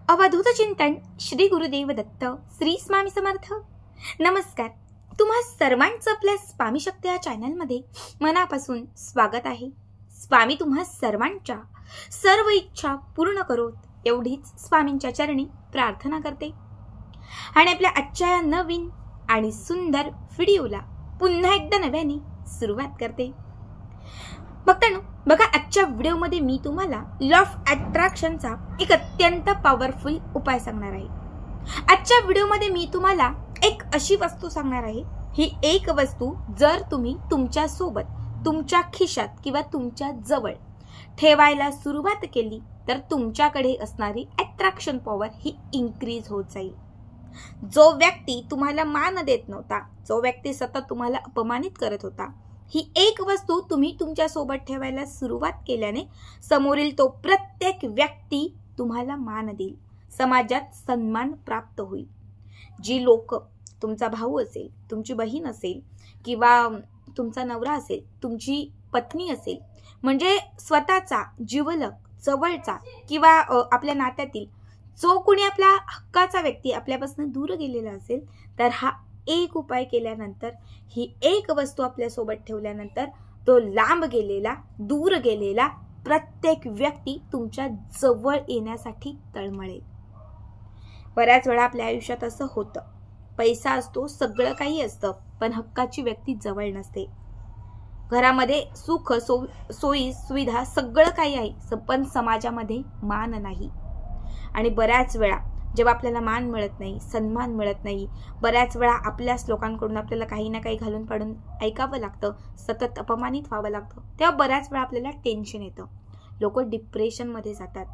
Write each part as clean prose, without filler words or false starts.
अवधूत चिंतन श्री गुरुदेव दत्त श्री स्वामी समर्थ। नमस्कार, तुम्हा सर्वांचं आपल्या स्वामी शक्ती या चॅनलमध्ये मनापासून स्वागत आहे। स्वामी तुम्हा सर्वांच्या सर्व इच्छा पूर्ण करोत एवढीच स्वामींच्या चरणी प्रार्थना करते आणि आपल्या आजच्या या नवीन आणि सुंदर व्हिडिओला पुन्हा एकदा नव्याने सुरुवात करते। भक्तांनो, बघा, आजच्या व्हिडिओमध्ये मी तुम्हाला लॉ ऑफ अट्रॅक्शनचा एक अत्यंत पॉवरफुल उपाय सांगणार आहे। आजच्या व्हिडिओमध्ये मी तुम्हाला एक अशी वस्तू सांगणार आहे, ही एक वस्तू जर तुम्ही तुमच्या सोबत, तुमच्या खिशात किंवा तुमच्या जवळ ठेवायला सुरुवात केली तर तुमच्याकडे असणारी अट्रॅक्शन पॉवर ही इन्क्रीज होत जाईल। जो व्यक्ती तुम्हाला मान देत नव्हता, जो व्यक्ती सतत तुम्हाला अपमानित करत होता, ही एक वस्तू तुम्ही तुमच्या सोबत ठेवायला सुरुवात केल्याने समोरील तो प्रत्येक व्यक्ती तुम्हाला मान देईल, समाजात सन्मान प्राप्त होईल। जी लोक, तुमचा भाऊ असेल, तुमची बहीण असेल किंवा तुमचा नवरा असेल, तुमची पत्नी असेल, म्हणजे स्वतःचा जिवलग, जवळचा किंवा आपल्या नात्यातील जो कोणी आपल्या हक्काचा व्यक्ती आपल्यापासून दूर गेलेला असेल, तर हा एक उपाय केल्यानंतर, ही एक वस्तू आपल्या सोबत ठेवल्यानंतर तो लांब गेलेला, दूर गेलेला प्रत्येक व्यक्ती तुमच्या जवळ येण्यासाठी तळमळेल। बऱ्याच वेळा आपल्या आयुष्यात असं होतं, पैसा असतो, सगळं काही असतं, पण हक्काची व्यक्ती जवळ नसते। घरामध्ये सुख सोयी सुविधा सगळं काही आहे, पण समाजामध्ये मान नाही। आणि बऱ्याच वेळा जेव्हा आपल्याला मान मिळत नाही, सन्मान मिळत नाही, बऱ्याच वेळा आपल्याच लोकांकडून आपल्याला काही ना काही घालून पाडून ऐकावं लागतं, सतत अपमानित व्हावं लागतं, तेव्हा बऱ्याच वेळा आपल्याला टेन्शन येतं, लोक डिप्रेशनमध्ये जातात।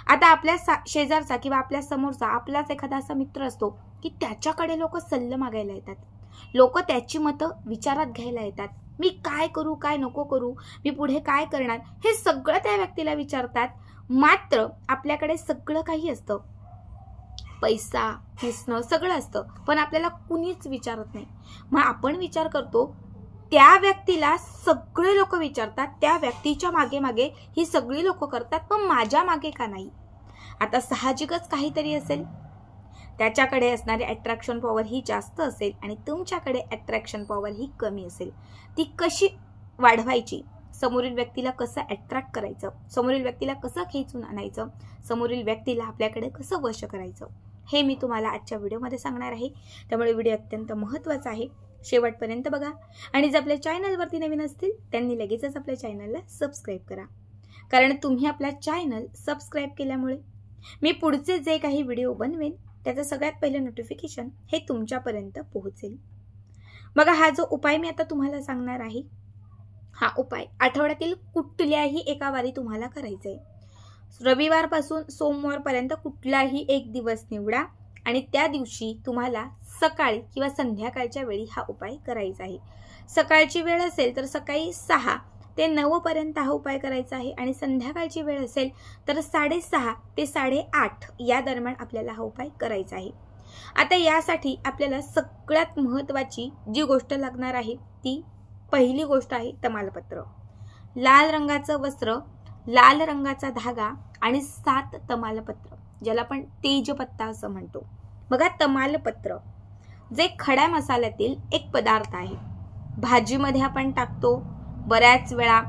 आता आपल्या शेजारचा किंवा आपल्या समोरचा आपलाच एखादा असा मित्र असतो की त्याच्याकडे लोक सल्ला मागायला येतात, लोक त्याची मतं विचारात घ्यायला येतात, मी काय करू, काय नको करू, मी पुढे काय करणार, हे सगळं त्या व्यक्तीला विचारतात। मात्र आपल्याकडे सगळं काही असतं, पैसा, हिसणं सगळं असतं, पण आपल्याला कुणीच विचारत नाही। मग आपण विचार करतो, त्या व्यक्तीला सगळे लोक विचारतात, त्या व्यक्तीच्या मागे मागे ही सगळी लोक करतात, पण माझ्या मागे का नाही? आता साहजिकच काहीतरी असेल, त्याच्याकडे असणारी अट्रॅक्शन पॉवर ही जास्त असेल आणि तुमच्याकडे अट्रॅक्शन पॉवर ही कमी असेल। ती कशी वाढवायची, समोरील व्यक्तीला कसं अट्रॅक्ट करायचं, समोरील व्यक्तीला कसं खेचून आणायचं, समोरील व्यक्तीला आपल्याकडे कसं वश करायचं, हे मी तुम्हाला आजच्या व्हिडिओमध्ये सांगणार आहे। त्यामुळे व्हिडिओ अत्यंत महत्त्वाचा आहे, शेवटपर्यंत बघा। आणि जर आपल्या चॅनलवरती नवीन असतील त्यांनी लगेचच आपल्या चॅनलला सबस्क्राईब करा, कारण तुम्ही आपल्या चॅनल सबस्क्राईब केल्यामुळे मी पुढचे जे काही व्हिडिओ बनवेन त्याचं सगळ्यात पहिलं नोटिफिकेशन हे तुमच्यापर्यंत पोहोचेल। बघा, हा जो उपाय मी आता तुम्हाला सांगणार आहे, हा उपाय आठवड्यातील कुठल्याही एका वारी तुम्हाला करायचा आहे। रविवारपासून सोमवारपर्यंत कुठलाही एक दिवस निवडा आणि त्या दिवशी तुम्हाला सकाळी किंवा संध्याकाळच्या वेळी हा उपाय करायचा आहे। सकाळची वेळ असेल तर सकाळी 6 ते 9 पर्यंत हा उपाय करायचा आहे आणि संध्याकाळची वेळ असेल तर 6:30 ते 8:30 या दरम्यान आपल्याला हा उपाय करायचा आहे। आता यासाठी आपल्याला सगळ्यात महत्त्वाची जी गोष्ट लागणार आहे ती पहिली गोष्ट आहे तमालपत्र। लाल रंगाचं वस्त्र, लाल रंगाचा धागा आणि 7 तमालपत्र, ज्याला आपण तेजपत्ता असं म्हणतो। बघा, तमालपत्र जे खड्या मसाल्यातील एक पदार्थ आहे, भाजीमध्ये आपण टाकतो, बऱ्याच वेळा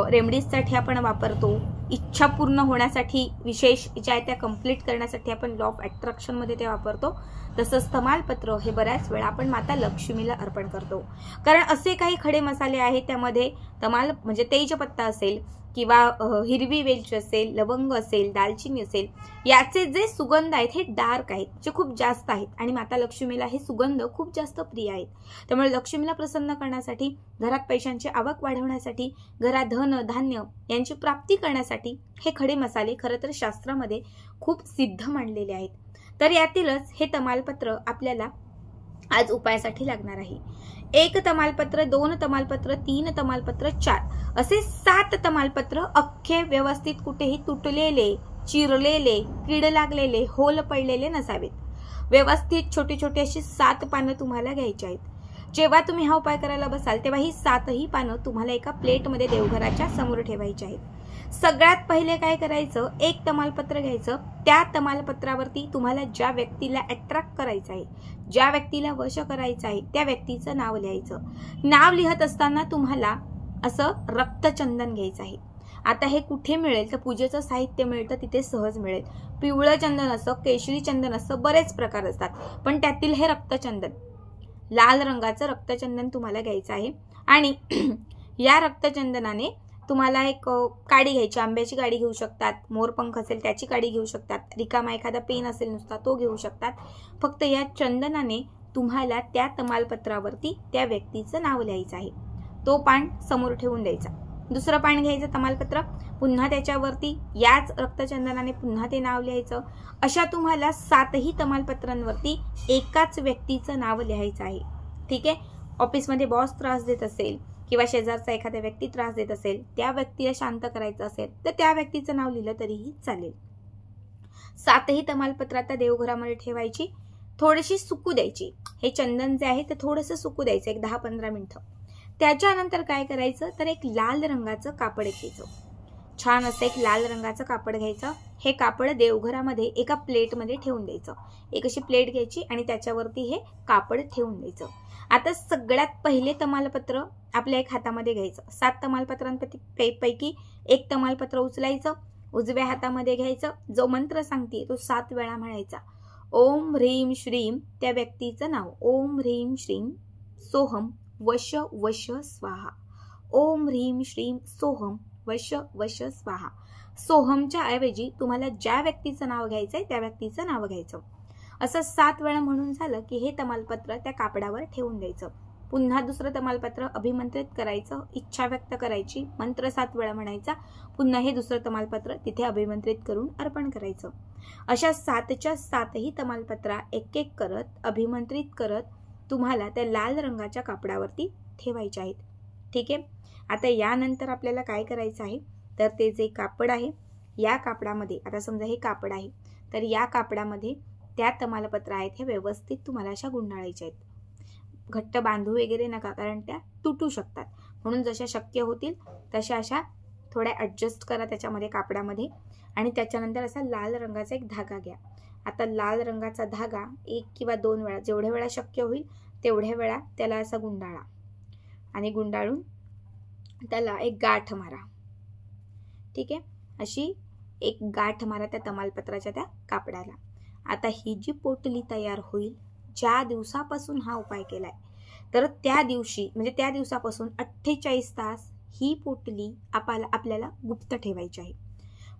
रेमडीजसाठी आपण वापरतो, इच्छा पूर्ण होण्यासाठी, विशेष इच्छा त्या कंप्लीट करण्यासाठी आपण लॉ ऑफ अट्रॅक्शन मध्ये ते वापरतो। तसंच तमालपत्र हे बऱ्याच वेळा आपण माता लक्ष्मीला अर्पण करतो, कारण असे काही खडे मसाले आहेत त्यामध्ये तमाल म्हणजे तेजपत्ता असेल किंवा हिरवी वेलची असेल, लवंग असेल, दालचिनी असेल, याचे जे सुगंध आहेत हे डार्क आहेत, जे खूप जास्त आहेत आणि माता लक्ष्मीला हे सुगंध खूप जास्त प्रिय आहेत। त्यामुळे लक्ष्मीला प्रसन्न करण्यासाठी, घरात पैशांची आवक वाढवण्यासाठी, घरात धन धान्य यांची प्राप्ती करण्यासाठी हे खडे मसाले खरं तर शास्त्रामध्ये खूप सिद्ध मानलेले आहेत। तर यातीलच हे तमालपत्र आपल्याला आज उपायासाठी लागणार आहे। 1 तमालपत्र, 2 तमालपत्र, 3 तमालपत्र, 4 असे 7 तमालपत्र अख्खे व्यवस्थित, कुठेही तुटलेले, चिरलेले, कीड लागलेले, होल पडलेले नसावेत। व्यवस्थित छोटी छोटी अशी 7 पानं तुम्हाला घ्यायची आहेत। जेव्हा तुम्ही हा उपाय करायला बसाल तेव्हा ही 7ही पानं तुम्हाला एका प्लेटमध्ये देवघराच्या समोर ठेवायची आहेत। सगळ्यात पहिले काय करायचं, एक तमालपत्र घ्यायचं. त्या तमालपत्रावरती तुम्हाला ज्या व्यक्तीला अट्रॅक्ट करायचं आहे, ज्या व्यक्तीला वश करायचं आहे, त्या व्यक्तीचं नाव लिहायचं. नाव लिहत असताना तुम्हाला असं रक्तचंदन घ्यायचं आहे. आता हे कुठे मिळेल तर पूजेचं साहित्य मिळतं तिथे सहज मिळेल. पिवळं चंदन असतं, केशरी चंदन असतं, बरेच प्रकार असतात, पण त्यातील हे रक्तचंदन, लाल रंगाचं रक्तचंदन तुम्हाला घ्यायचं आहे. आणि या रक्तचंदनाने तुम्हाला एक काडी घ्यायची, आंब्याची काडी घेऊ शकतात, मोरपंख असेल त्याची काडी घेऊ शकतात, रिकामा एखादा पेन असेल नुसता तो घेऊ शकतात. फक्त या चंदनाने तुम्हाला त्या तमालपत्रावरती त्या व्यक्तीचं नाव लिहायचं आहे. तो पान समोर ठेवून द्यायचा. दुसरं पान घ्यायचं तमालपत्र, पुन्हा त्याच्यावरती याच रक्तचंदनाने पुन्हा ते नाव लिहायचं. अशा तुम्हाला 7ही तमालपत्रांवरती एकाच व्यक्तीचं नाव लिहायचं आहे. ठीक आहे. ऑफिसमध्ये बॉस त्रास देत असेल किंवा शेजारचा एखादा व्यक्ती त्रास देत असेल, त्या व्यक्तीला शांत करायचं असेल तर त्या व्यक्तीचं नाव लिहिलं तरीही चालेल. 7ही तमालपत्र आता देवघरामध्ये ठेवायची, थोडीशी सुकू द्यायची. हे चंदन जे आहे ते थोडंसं सुकू द्यायचं, एक 10-15 मिनिटं. त्याच्यानंतर काय करायचं तर एक लाल रंगाचं कापड घ्यायचं, छान असं एक लाल रंगाचं कापड घ्यायचं. हे कापड देवघरामध्ये एका प्लेटमध्ये ठेवून द्यायचं. एक अशी प्लेट घ्यायची आणि त्याच्यावरती हे कापड ठेवून द्यायचं. आता सगळ्यात पहिले तमालपत्र आपल्या एक हातामध्ये घ्यायचं. 7 तमालपत्रांपैकी एक तमालपत्र उचलायचं, उजव्या हातामध्ये घ्यायचं. जो मंत्र सांगते तो 7 वेळा म्हणायचा. ओम ह्रीम श्रीम, त्या व्यक्तीचं नाव. ओम ह्रीम श्रीम सोहम वश वश स्वाहा. ओम ह्रीम श्रीम सोहम वश वश स्वाहा. सोहमच्या ऐवजी तुम्हाला ज्या व्यक्तीचं नाव घ्यायचंय त्या व्यक्तीचं नाव घ्यायचं. असं 7 वेळा म्हणून झालं की हे तमालपत्र त्या कापडावर ठेवून द्यायचं. पुन्हा दुसरं तमालपत्र अभिमंत्रित करायचं, इच्छा व्यक्त करायची, मंत्र 7 वेळा म्हणायचा. पुन्हा हे दुसरं तमालपत्र तिथे अभिमंत्रित करून अर्पण करायचं. अशा 7च्या 7ही तमालपत्रा एक एक करत अभिमंत्रित करत तुम्हाला त्या लाल रंगाच्या कापडावरती ठेवायचे आहेत. ठीक आहे. आता यानंतर आपल्याला काय करायचं आहे तर ते जे कापड आहे या कापडामध्ये, आता समजा हे कापड आहे तर या कापडामध्ये त्या तमालपत्र आहेत हे व्यवस्थित तुम्हाला अशा गुंडाळायच्या आहेत. घट्ट बांधू वगैरे नका, कारण त्या तुटू शकतात. म्हणून जशा शक्य होतील तशा अशा थोड्या ॲडजस्ट करा त्याच्यामध्ये कापडामध्ये. आणि त्याच्यानंतर असा लाल रंगाचा एक धागा घ्या. आता लाल रंगाचा धागा 1 किंवा 2 वेळा, जेवढ्या वेळा शक्य होईल तेवढ्या वेळा त्याला असा गुंडाळा आणि गुंडाळून त्याला एक गाठ मारा. ठीक आहे. अशी एक गाठ मारा त्या तमालपत्राच्या त्या कापडाला. आता ही जी पोटली तयार होईल, ज्या दिवसापासून हा उपाय केलाय तर त्या दिवशी म्हणजे त्या दिवसापासून 48 तास ही पोटली आपल्याला गुप्त ठेवायची आहे.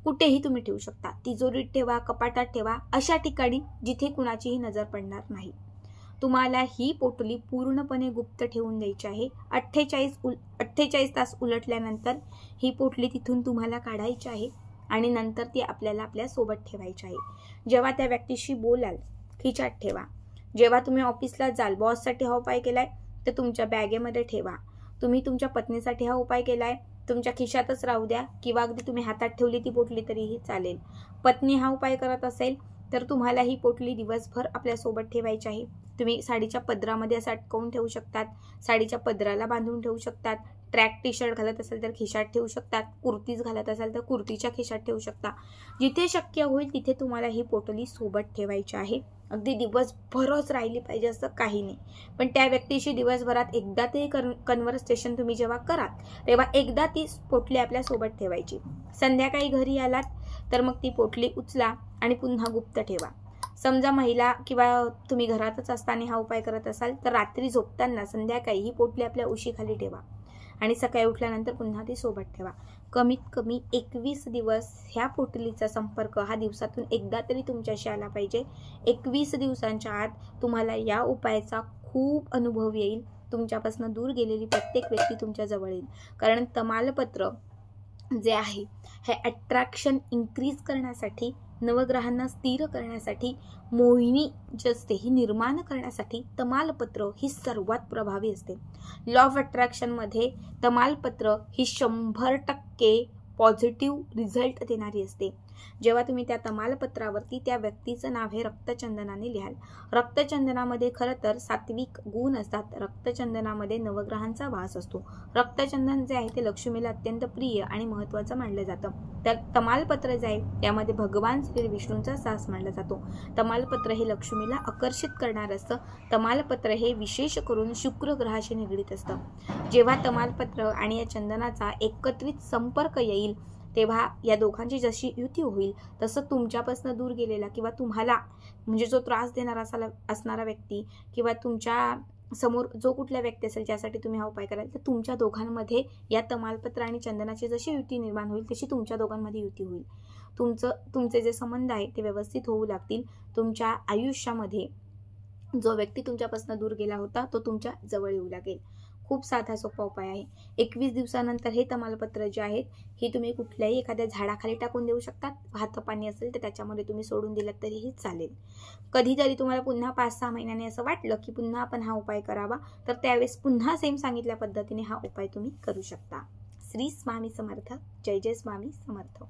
कुठेही तुम्ही ठेवू शकता, तिजोरीत ठेवा, कपाटात ठेवा, अशा ठिकाणी जिथे कुणाचीही नजर पडणार नाही. तुम्हाला ही पोटली पूर्णपणे गुप्त ठेवून द्यायची आहे. 48 तास उलटल्यानंतर ही पोटली तिथून तुम्हाला काढायची आहे आणि नंतर ती आपल्याला आपल्या सोबत ठेवायची आहे. जेव्हा त्या व्यक्तीशी बोलाल खिचात ठेवा. जेव्हा तुम्ही ऑफिसला जाल, बॉससाठी हा उपाय केलाय तर तुमच्या बॅगेमध्ये ठेवा. तुम्ही तुमच्या पत्नीसाठी हा उपाय केलाय तुमच्या खिशातच राहू द्या किंवा अगदी तुम्ही हातात ठेवली ती पोटली तरीही चालेल. पत्नी हा उपाय करत असेल तर तुम्हाला ही पोटली दिवसभर आपल्या सोबत ठेवायची आहे. तुम्ही साडीच्या पदरामध्ये असं अटकवून ठेवू शकतात, साडीच्या पदराला बांधून ठेवू शकतात, ट्रॅक टी शर्ट घालत असेल तर खिशात ठेवू शकतात, कुर्तीज घालत असाल तर कुर्तीच्या खिशात ठेवू शकता. जिथे शक्य होईल तिथे तुम्हाला ही पोटली सोबत ठेवायची आहे. अगदी दिवसभरच राहिली पाहिजे असं काही नाही, पण त्या व्यक्तीशी दिवसभरात एकदा ते कन्व्हर्सेशन तुम्ही जेव्हा कराल तेव्हा एकदा ती पोटली आपल्या सोबत ठेवायची. संध्याकाळी घरी आलात तर मग ती पोटली उचला आणि पुन्हा गुप्त ठेवा. समजा महिला किंवा तुम्ही घरातच असताना हा उपाय करत असाल तर रात्री झोपताना संध्याकाळी ही पोटली आपल्या उशीखाली ठेवा आणि सकाळी उठल्यानंतर पुन्हा ती सोबत ठेवा. कमीत कमी 21 दिवस ह्या पोटलीचा संपर्क हा दिवसातून एकदा तरी तुमच्याशी आला पाहिजे. 21 दिवसांच्या आत तुम्हाला या उपायाचा खूप अनुभव येईल. तुमच्यापासून दूर गेलेली प्रत्येक व्यक्ती तुमच्या जवळ येईल. कारण तमालपत्र जे आहे हे अट्रॅक्शन इन्क्रीज करण्यासाठी, नवग्रहांना स्थिर करण्यासाठी, मोहिनी जी असते ही निर्माण करण्यासाठी तमालपत्र ही सर्वात प्रभावी असते. लॉ ऑफ अट्रॅक्शनमध्ये तमालपत्र ही 100% पॉझिटिव्ह रिझल्ट देणारी असते. जेव्हा तुम्ही त्या तमालपत्रावरती त्या व्यक्तीचं नाव हे रक्तचंदनाने लिहाल. रक्तचंदनामध्ये खरं तर सात्विक गुण असतात. रक्तचंदनामध्ये नवग्रहांचा वास असतो. रक्तचंदन जे आहे ते लक्ष्मीला अत्यंत प्रिय आणि महत्त्वाचं मानलं जातं. तर तमालपत्र जे आहे त्यामध्ये भगवान श्री विष्णूंचा सास मानला जातो. तमालपत्र हे लक्ष्मीला आकर्षित करणार असतं. तमालपत्र हे विशेष करून शुक्र ग्रहाशी निगडीत असतं. जेव्हा तमालपत्र आणि या चंदनाचा एकत्रित संपर्क येईल तेव्हा या दोघांची जशी युती होईल तसं तुमच्यापासून दूर गेलेला किंवा तुम्हाला म्हणजे जो त्रास देणारा असणारा व्यक्ती किंवा तुमच्या समोर जो कुठल्या व्यक्ती असेल ज्यासाठी तुम्ही हा उपाय कराल तर तुमच्या दोघांमध्ये या तमालपत्र आणि चंदनाची जशी युती निर्माण होईल तशी तुमच्या दोघांमध्ये युती होईल. तुमचे जे संबंध आहे ते व्यवस्थित होऊ लागतील. तुमच्या आयुष्यामध्ये जो व्यक्ती तुमच्यापासून दूर गेला होता तो तुमच्या जवळ येऊ लागेल. खूप साधा सोपा उपाय आहे. 21 दिवसानंतर हे तमालपत्र जे आहेत हे तुम्ही कुठल्याही एखाद्या झाडाखाली टाकून देऊ शकतात. वाहतं पाणी असेल तर त्याच्यामध्ये तुम्ही सोडून दिलं तरीही चालेल. कधीतरी तुम्हाला पुन्हा 5-6 महिन्यांनी असं वाटलं की पुन्हा आपण हा उपाय करावा तर त्यावेळेस पुन्हा सेम सांगितल्या पद्धतीने हा उपाय तुम्ही करू शकता. श्री स्वामी समर्थ. जय जय स्वामी समर्थ.